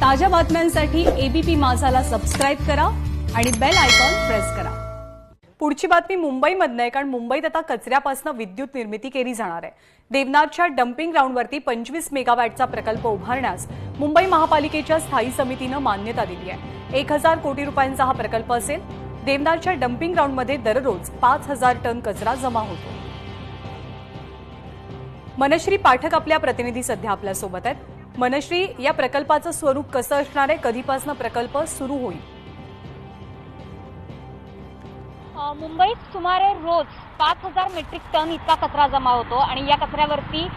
ताज्या बातम्यांसाठी ABP माझाला subscribe करा आणि बेल आयकॉन प्रेस करा। पुढची बातमी मुंबईमधनं आहे, कारण मुंबईत आता कचऱ्यापासून विद्युत निर्मिती केली जाणार आहे। देवनाथच्या डम्पिंग ग्राउंडवरती 25 मेगावॅटचा प्रकल्प उभारण्यास मुंबई महापालिकेच्या स्थायी समितीनं मान्यता दिली आहे। 1000 कोटी रुपयांचा हा प्रकल्प असेल। देवनाथच्या डम्पिंग ग्राउंडमध्ये दररोज 5000 टन कचरा जमा होतो। मनश्री पाठक आपल्या प्रतिनिधी सध्या आपल्या सोबत आहेत। मनश्री, या प्रकल्पाचं स्वरूप कसं असणार आहे, कधीपासून प्रकल्प सुरू होईल? मुंबईत सुमारे रोज 5000 मेट्रिक टन इतका कचरा जमा होतो आणि या कचऱ्यावरती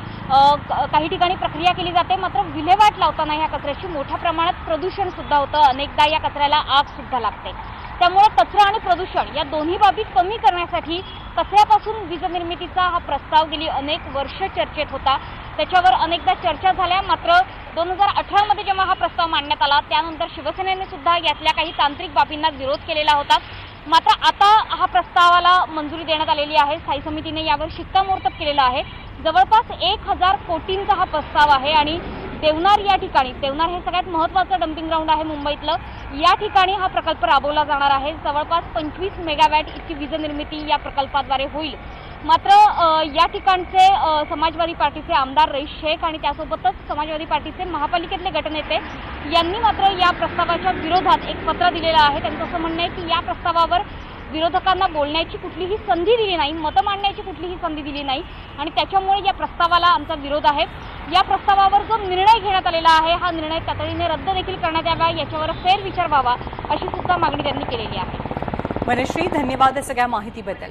काही ठिकाणी प्रक्रिया केली जाते, मात्र विल्हेवाट लावताना या कचऱ्याची मोठ्या प्रमाणात प्रदूषण सुद्धा होतं। अनेकदा या कचऱ्याला आग सुद्धा लागते। त्यामुळे कचरा आणि प्रदूषण या दोन्ही बाबी कमी करण्यासाठी कचऱ्यापासून वीज निर्मितीचा हा प्रस्ताव गेली अनेक वर्ष चर्चेत होता। त्याच्यावर अनेकदा चर्चा झाल्या, मात्र 2018 मध्ये जेव्हा हा प्रस्ताव मांडण्यात आला त्यानंतर शिवसेनेने सुद्धा यातल्या काही तांत्रिक बाबींना विरोध केलेला होता। मात्र आता हा प्रस्तावाला मंजुरी देण्यात आलेली आहे। स्थायी समितीने यावर शिक्कामोर्तब केलेलं आहे। जवळपास 1000 कोटींचा हा प्रस्ताव आहे आणि देवनार या ठिकाणी, देवनार हे सगळ्यात महत्त्वाचं डम्पिंग ग्राउंड आहे मुंबईतलं, या ठिकाणी हा प्रकल्प राबवला जाणार आहे। जवळपास 25 मेगावॅट इतकी वीज निर्मिती या प्रकल्पाद्वारे होईल। मात्र या ठिकाणचे समाजवादी पार्टीचे आमदार रईस शेख आणि त्यासोबतच समाजवादी पार्टीचे महापालिकेतले गटनेते यांनी मात्र या प्रस्तावाच्या विरोधात एक पत्र दिलेलं आहे। त्यांचं असं म्हणणं आहे की या प्रस्तावावर विरोधकांना बोलण्याची कुठलीही संधी दिली नाही, मतं मांडण्याची कुठलीही संधी दिली नाही आणि त्याच्यामुळे या प्रस्तावाला आमचा विरोध आहे। या प्रस्तावावर जो निर्णय घेण्यात आलेला आहे हा निर्णय तातडीने रद्द देखील करण्यात यावा, याच्यावर फेरविचार व्हावा अशी सुद्धा मागणी त्यांनी केलेली आहे। मनश्री, धन्यवाद या सगळ्या माहितीबद्दल।